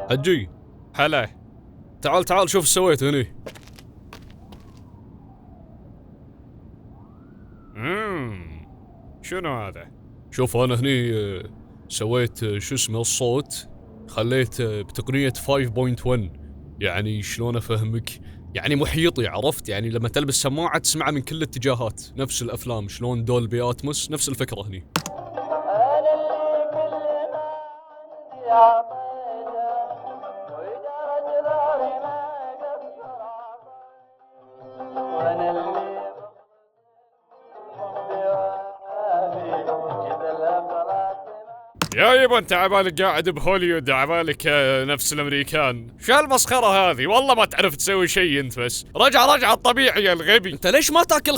حجي، هلا. تعال شوف ايش سويت هني. شنو هذا؟ شوف انا هني سويت شو اسمه الصوت، خليت بتقنية 5.1. يعني شلون افهمك؟ يعني محيطي، عرفت؟ يعني لما تلبس سماعة تسمعها من كل الاتجاهات، نفس الافلام شلون دولبي اتموس، نفس الفكرة هني. يا يبا انت عبالك قاعد بهوليوود، عبالك نفس الامريكان. شو المسخرة هذه؟ والله ما تعرف تسوي شيء انت، بس رجع الطبيعي يا الغبي. انت ليش ما تاكل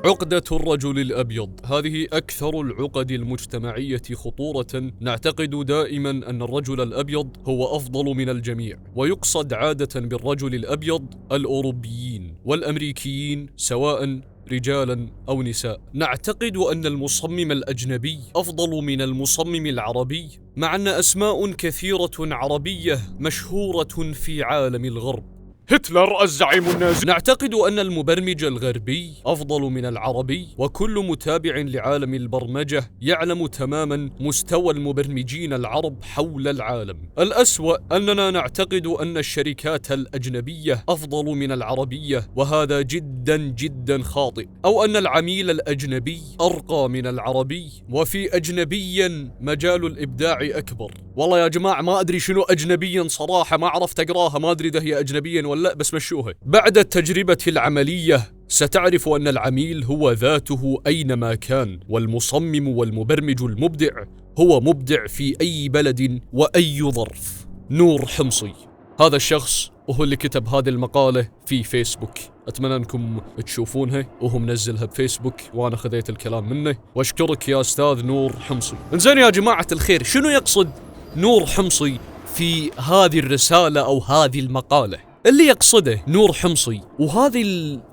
عقدة الرجل الأبيض، هذه أكثر العقد المجتمعية خطورة. نعتقد دائما أن الرجل الأبيض هو أفضل من الجميع، ويقصد عادة بالرجل الأبيض الأوروبيين والأمريكيين سواء رجالا أو نساء. نعتقد أن المصمم الأجنبي أفضل من المصمم العربي، مع أن أسماء كثيرة عربية مشهورة في عالم الغرب. هتلر الزعيم النازي. نعتقد أن المبرمج الغربي أفضل من العربي، وكل متابع لعالم البرمجة يعلم تماما مستوى المبرمجين العرب حول العالم. الأسوأ أننا نعتقد أن الشركات الأجنبية أفضل من العربية، وهذا جدا خاطئ، أو أن العميل الأجنبي أرقى من العربي، وفي أجنبيا مجال الإبداع أكبر. والله يا جماعة ما أدري شنو أجنبيا صراحة، ما عرفت أقراها، ما أدري إذا هي أجنبيا ولا لا، بس مشوها. بعد التجربة العملية ستعرف أن العميل هو ذاته أينما كان، والمصمم والمبرمج المبدع هو مبدع في أي بلد وأي ظرف. نور حمصي، هذا الشخص وهو اللي كتب هذه المقالة في فيسبوك. أتمنى أنكم تشوفونها، وهو منزلها بفيسبوك وأنا خذيت الكلام منه، وأشكرك يا أستاذ نور حمصي. إنزين يا جماعة الخير، شنو يقصد نور حمصي في هذه الرسالة أو هذه المقالة؟ اللي يقصده نور حمصي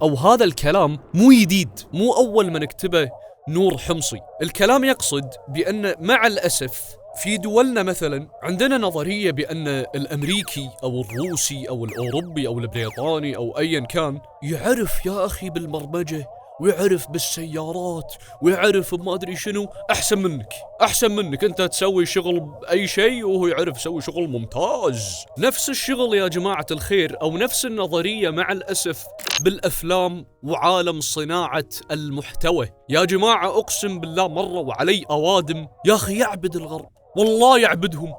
أو هذا الكلام مو جديد، مو أول ما نكتبه نور حمصي. الكلام يقصد بأن مع الأسف في دولنا مثلا عندنا نظرية بأن الأمريكي أو الروسي أو الأوروبي أو البريطاني أو أيا كان يعرف يا أخي بالبرمجة، ويعرف بالسيارات، ويعرف ما أدري شنو، أحسن منك. أنت تسوي شغل بأي شيء وهو يعرف يسوي شغل ممتاز. نفس الشغل يا جماعة الخير، أو نفس النظرية مع الأسف بالأفلام وعالم صناعة المحتوى. يا جماعة أقسم بالله مرة وعلي أوادم يا أخي يعبد الغرب، والله يعبدهم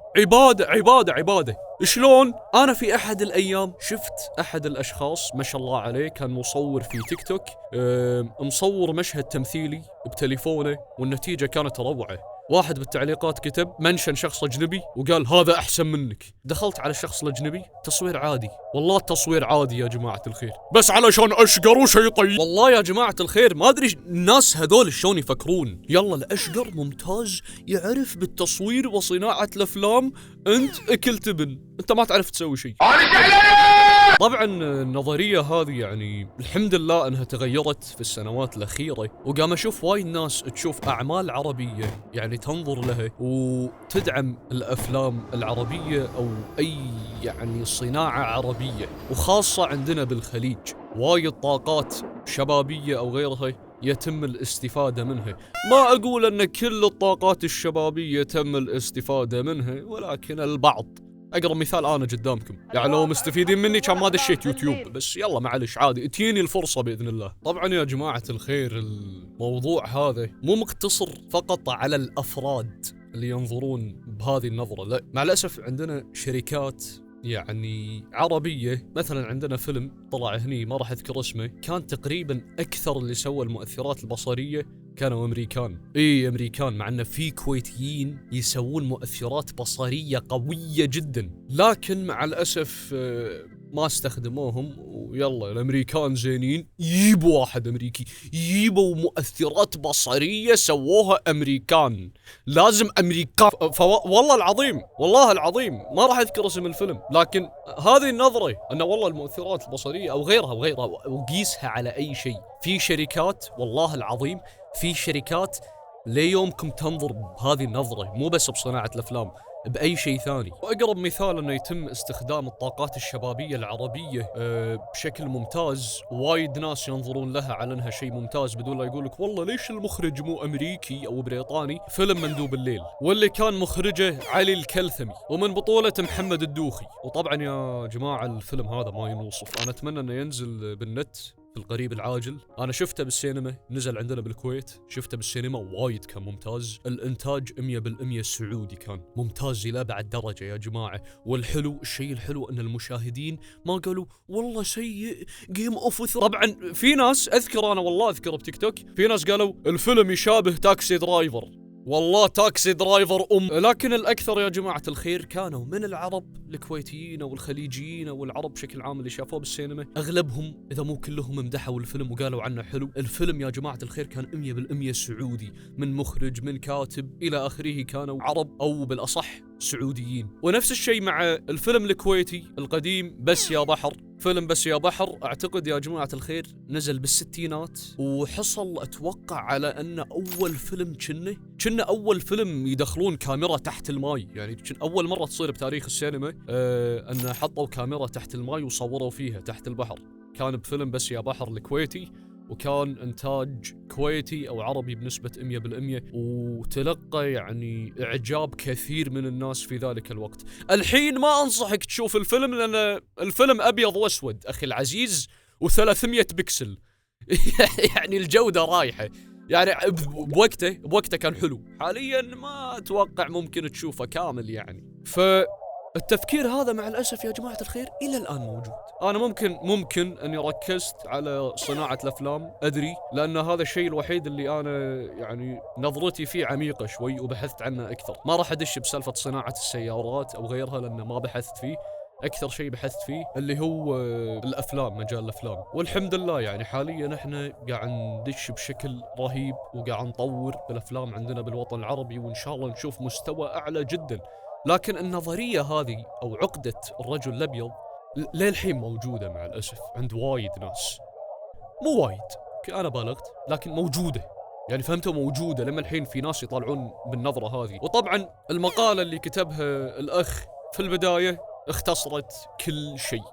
عبادة. شلون؟ أنا في أحد الأيام شفت أحد الأشخاص ما شاء الله عليه كان مصور في تيك توك، مصور مشهد تمثيلي بتليفونه، والنتيجة كانت روعة. واحد بالتعليقات كتب منشن شخص أجنبي وقال هذا أحسن منك. دخلت على الشخص الأجنبي، تصوير عادي، والله التصوير عادي يا جماعة الخير، بس علشان أشقر وشي طيب. والله يا جماعة الخير ما أدري الناس هذول شلون يفكرون. يلا الأشقر ممتاز، يعرف بالتصوير وصناعة الأفلام، أنت أكل تبن، أنت ما تعرف تسوي شيء. طبعا النظرية هذه يعني الحمد لله أنها تغيرت في السنوات الأخيرة، وقام أشوف وايد ناس تشوف أعمال عربية يعني تنظر لها وتدعم الأفلام العربية أو أي يعني صناعة عربية، وخاصة عندنا بالخليج وايد طاقات شبابية أو غيرها يتم الاستفادة منها. ما أقول أن كل الطاقات الشبابية تم الاستفادة منها، ولكن البعض. أقرب مثال أنا قدامكم، يعني لو مستفيدين مني كان ما دشيت يوتيوب، بس يلا معلش عادي، تجيني الفرصة بإذن الله. طبعا يا جماعة الخير، الموضوع هذا مو مقتصر فقط على الأفراد اللي ينظرون بهذه النظرة، لا، مع الأسف عندنا شركات يعني عربية. مثلا عندنا فيلم طلع هني ما راح أذكر اسمه، كان تقريبا أكثر اللي سوى المؤثرات البصرية كانوا أمريكان. أمريكان، مع أن في كويتيين يسوون مؤثرات بصرية قوية جدا، لكن مع الأسف ما استخدموهم. ويلا الأمريكان زينين، يجيبوا واحد أمريكي، يجيبوا مؤثرات بصرية سووها أمريكان، لازم أمريكان. والله العظيم ما راح أذكر اسم الفيلم، لكن هذه النظرة أن والله المؤثرات البصرية أو غيرها وقيسها على أي شيء. في شركات والله العظيم، في شركات ليه يومكم تنظر بهذه النظرة، مو بس بصناعة الأفلام، بأي شيء ثاني. وأقرب مثال أنه يتم استخدام الطاقات الشبابية العربية بشكل ممتاز، وايد ناس ينظرون لها على أنها شيء ممتاز، بدون لا يقولك والله ليش المخرج مو أمريكي أو بريطاني. فيلم مندوب الليل، واللي كان مخرجه علي الكلثمي، ومن بطولة محمد الدوخي. وطبعا يا جماعة الفيلم هذا ما ينوصف، أنا أتمنى أنه ينزل بالنت في القريب العاجل. انا شفته بالسينما، نزل عندنا بالكويت، شفته بالسينما، وايد كان ممتاز. الانتاج 100% سعودي، كان ممتاز الى ابعد درجه يا جماعه. والحلو، الشيء الحلو ان المشاهدين ما قالوا والله سيء، جيم اوف. طبعا في ناس انا والله اذكر بتيك توك، في ناس قالوا الفيلم يشابه تاكسي درايفر. والله تاكسي درايفر لكن الأكثر يا جماعة الخير كانوا من العرب الكويتيين والخليجيين والعرب بشكل عام اللي شافوه بالسينما. أغلبهم إذا مو كلهم مدحوا الفيلم وقالوا عنه حلو. الفيلم يا جماعة الخير كان 100% سعودي، من مخرج من كاتب إلى آخره كانوا عرب، أو بالأصح سعوديين. ونفس الشيء مع الفيلم الكويتي القديم بس يا بحر. فيلم بس يا بحر اعتقد يا جماعة الخير نزل بالستينات، وحصل اتوقع على ان اول فيلم كنا اول فيلم يدخلون كاميرا تحت الماي، يعني اول مرة تصير بتاريخ السينما ان حطوا كاميرا تحت الماي وصوروا فيها تحت البحر. كان بفيلم بس يا بحر الكويتي، وكان انتاج كويتي او عربي بنسبة 100%، وتلقى يعني اعجاب كثير من الناس في ذلك الوقت. الحين ما انصحك تشوف الفيلم لان الفيلم ابيض واسود اخي العزيز، و300 بكسل يعني الجودة رايحة. يعني بوقته كان حلو، حاليا ما اتوقع ممكن تشوفه كامل يعني. التفكير هذا مع الأسف يا جماعة الخير إلى الآن موجود. أنا ممكن أني ركزت على صناعة الأفلام، أدري، لأن هذا الشيء الوحيد اللي أنا يعني نظرتي فيه عميقة شوي وبحثت عنه أكثر. ما راح أدش بسالفة صناعة السيارات أو غيرها لأن ما بحثت فيه. أكثر شيء بحثت فيه اللي هو الأفلام، مجال الأفلام. والحمد لله يعني حاليا احنا قاعد ندش بشكل رهيب وقاعد نطور بالأفلام عندنا بالوطن العربي، وإن شاء الله نشوف مستوى أعلى جدا. لكن النظرية هذه أو عقدة الرجل الأبيض للحين موجودة مع الأسف عند وايد ناس. مو وايد، أنا بالغت، لكن موجودة. يعني فهمتوا، موجودة لما الحين في ناس يطالعون بالنظرة هذه. وطبعا المقالة اللي كتبها الأخ في البداية اختصرت كل شيء.